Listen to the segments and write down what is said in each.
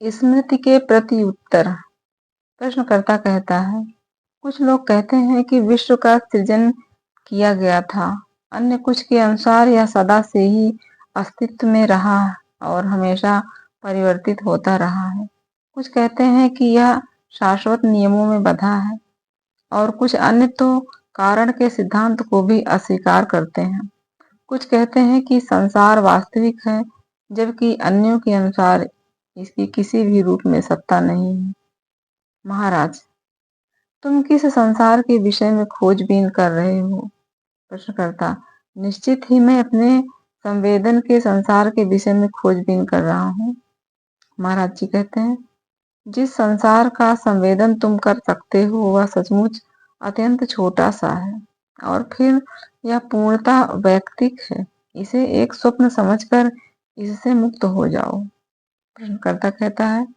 स्मृति के प्रति उत्तर। प्रश्नकर्ता कहता है, कुछ लोग कहते हैं कि विश्व का सृजन किया गया था, अन्य कुछ के अनुसार यह सदा से ही अस्तित्व में रहा और हमेशा परिवर्तित होता रहा है। कुछ कहते हैं कि यह शाश्वत नियमों में बंधा है और कुछ अन्य तो कारण के सिद्धांत को भी अस्वीकार करते हैं। कुछ कहते हैं कि संसार वास्तविक है, जबकि अन्यों के अनुसार इसकी किसी भी रूप में सत्ता नहीं है। महाराज, तुम किस संसार के विषय में खोजबीन कर रहे हो? प्रश्नकर्ता, निश्चित ही मैं अपने संवेदन के संसार के विषय में खोजबीन कर रहा हूँ। महाराज जी कहते हैं, जिस संसार का संवेदन तुम कर सकते हो वह सचमुच अत्यंत छोटा सा है और फिर यह पूर्णतः वैयक्तिक है। इसे एक स्वप्न समझकर इससे मुक्त हो जाओ। प्रश्नकर्ता कहता है,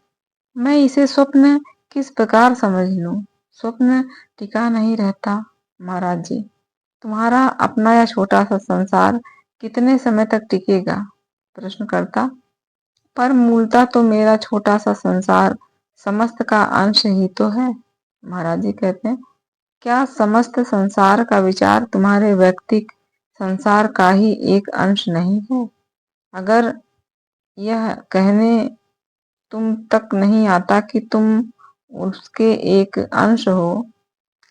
मैं इसे स्वप्न किस प्रकार समझ लूं? स्वप्न टिका नहीं रहता। महाराज जी, तुम्हारा अपना यह छोटा सा संसार कितने समय तक टिकेगा? प्रश्नकर्ता, पर मूलतः तो मेरा छोटा सा संसार समस्त का अंश ही तो है। महाराज जी कहते हैं, क्या समस्त संसार का विचार तुम्हारे व्यक्तिक संसार का ही एक अंश नहीं है? अगर यह कहने तुम तक नहीं आता कि तुम उसके एक अंश हो,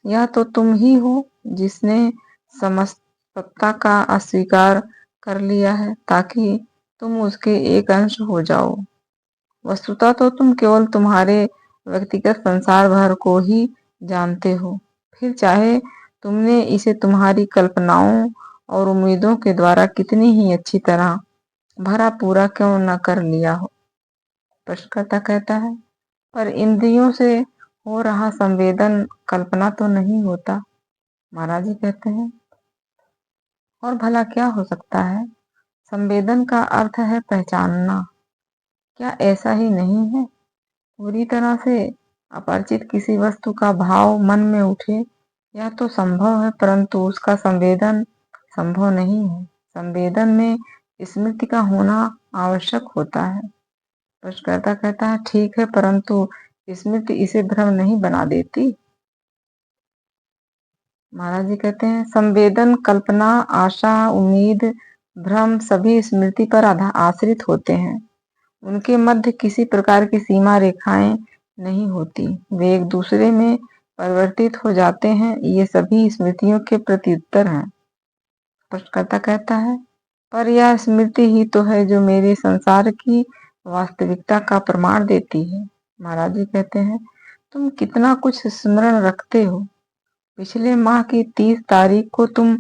यह तो तुम ही हो जिसने समस्त सत्ता का अस्वीकार कर लिया है ताकि तुम उसके एक अंश हो जाओ। वस्तुतः तो तुम केवल तुम्हारे व्यक्तिगत संसार भर को ही जानते हो, फिर चाहे तुमने इसे तुम्हारी कल्पनाओं और उम्मीदों के द्वारा कितनी ही अच्छी तरह भरा पूरा क्यों न कर लिया हो। प्रश्नकर्ता कहता है, पर इंद्रियों से हो रहा संवेदन कल्पना तो नहीं होता। महाराज जी कहते हैं, और भला क्या हो सकता है? संवेदन का अर्थ है पहचानना। क्या ऐसा ही नहीं है? पूरी तरह से अपरिचित किसी वस्तु का भाव मन में उठे, यह तो संभव है, परंतु उसका संवेदन संभव नहीं है। संवेदन में स्मृति का होना आवश्यक होता है। प्रश्नकर्ता कहता है, ठीक है, परंतु स्मृति इसे भ्रम नहीं बना देती। महाराज जी कहते हैं, संवेदन, कल्पना, आशा, उम्मीद, भ्रम सभी स्मृति पर आश्रित होते हैं। उनके मध्य किसी प्रकार की सीमा रेखाएं नहीं होती, वे एक दूसरे में परिवर्तित हो जाते हैं। ये सभी स्मृतियों के प्रत्युत्तर हैं। प्रश्नकर्ता कहता है, पर यह स्मृति ही तो है जो मेरे संसार की वास्तविकता का प्रमाण देती है। महाराज जी कहते हैं, तुम कितना कुछ स्मरण रखते हो। पिछले माह की 30 तारीख को तुम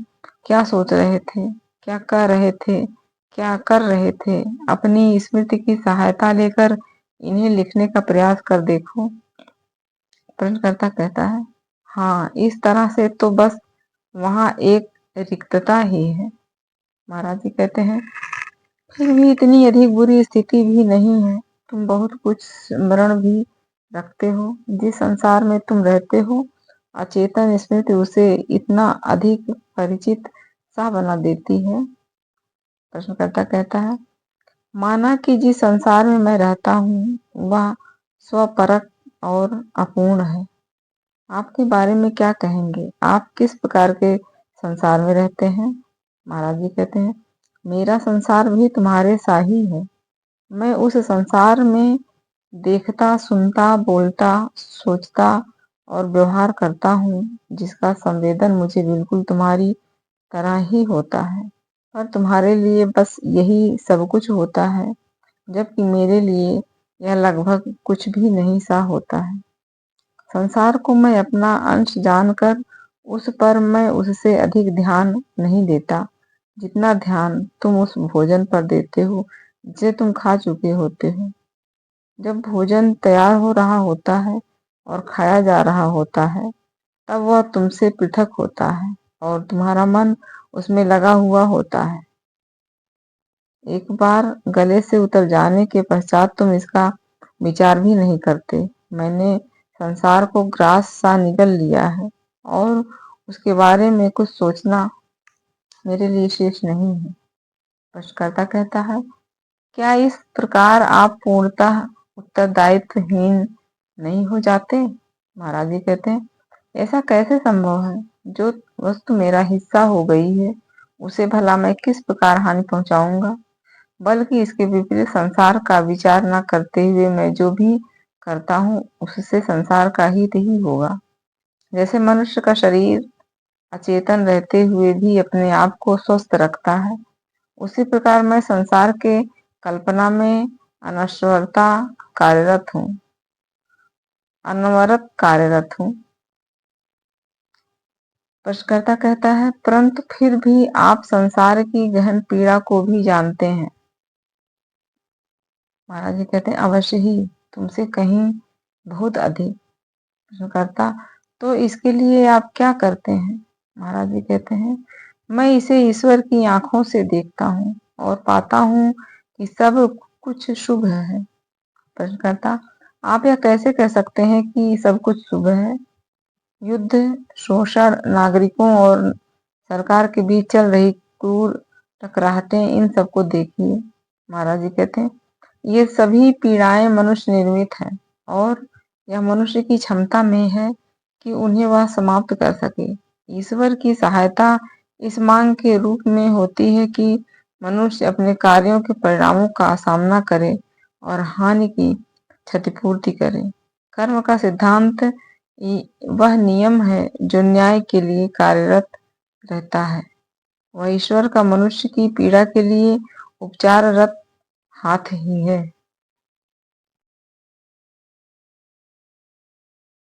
क्या सोच रहे थे, क्या कह रहे थे, क्या कर रहे थे? अपनी स्मृति की सहायता लेकर इन्हें लिखने का प्रयास कर देखो। प्रश्नकर्ता कहता है, हाँ, इस तरह से तो बस वहाँ एक रिक्तता ही है। महाराज जी कहते हैं, फिर भी इतनी अधिक बुरी स्थिति भी नहीं है। तुम बहुत कुछ स्मरण भी रखते हो। जिस संसार में तुम रहते हो, अचेतन स्मृति उसे इतना अधिक परिचित सा बना देती है। प्रश्नकर्ता कहता है, माना कि जिस संसार में मैं रहता हूँ वह स्वपरक और अपूर्ण है, आपके बारे में क्या कहेंगे? आप किस प्रकार के संसार में रहते हैं? महाराज जी कहते हैं, मेरा संसार भी तुम्हारे सा ही है। मैं उस संसार में देखता, सुनता, बोलता, सोचता और व्यवहार करता हूँ जिसका संवेदन मुझे बिल्कुल तुम्हारी तरह ही होता है, पर तुम्हारे लिए बस यही सब कुछ होता है, जबकि मेरे लिए यह लगभग कुछ भी नहीं सा होता है। संसार को मैं अपना अंश जानकर उस पर मैं उससे अधिक ध्यान नहीं देता जितना ध्यान तुम उस भोजन पर देते हो जिसे तुम खा चुके होते हो। जब भोजन तैयार हो रहा होता है और खाया जा रहा होता है, तब वह तुमसे पृथक होता है और तुम्हारा मन उसमें लगा हुआ होता है। एक बार गले से उतर जाने के पश्चात तुम इसका विचार भी नहीं करते। मैंने संसार को ग्रास सा निगल लिया है और उसके बारे में कुछ सोचना मेरे लिए शेष नहीं है। प्रश्नकर्ता कहता है, क्या इस प्रकार आप पूर्णतः उत्तरदायित्वहीन नहीं हो जाते? महाराज जी कहते हैं, ऐसा कैसे संभव है? जो वस्तु मेरा हिस्सा हो गई है उसे भला मैं किस प्रकार हानि पहुंचाऊंगा? बल्कि इसके विपरीत संसार का विचार न करते हुए मैं जो भी करता हूँ उससे संसार का हित ही होगा। जैसे मनुष्य का शरीर अचेतन रहते हुए भी अपने आप को स्वस्थ रखता है, उसी प्रकार मैं संसार के कल्पना में अनश्वरता कार्यरत हूँ अनवरत कार्यरत हूँ। प्रश्नकर्ता कहता है, परंतु फिर भी आप संसार की गहन पीड़ा को भी जानते हैं। महाराज जी कहते हैं, अवश्य ही, तुमसे कहीं बहुत अधिक। प्रश्नकर्ता, तो इसके लिए आप क्या करते हैं? महाराज जी कहते हैं, मैं इसे ईश्वर की आंखों से देखता हूँ और पाता हूँ कि सब कुछ शुभ है। प्रश्नकर्ता, आप यह कैसे कह सकते हैं कि सब कुछ शुभ है? युद्ध, शोषण, नागरिकों और सरकार के बीच चल रही क्रूर टकराहटें, इन सबको देखिए। महाराज जी कहते हैं, ये सभी पीड़ाएं मनुष्य निर्मित हैं और यह मनुष्य की क्षमता में है कि उन्हें वह समाप्त कर सके। ईश्वर की सहायता इस मांग के रूप में होती है कि मनुष्य अपने कार्यों के परिणामों का सामना करे और हानि की क्षतिपूर्ति करे। कर्म का सिद्धांत वह नियम है जो न्याय के लिए कार्यरत रहता है। वह ईश्वर का मनुष्य की पीड़ा के लिए उपचाररत हाथ ही है।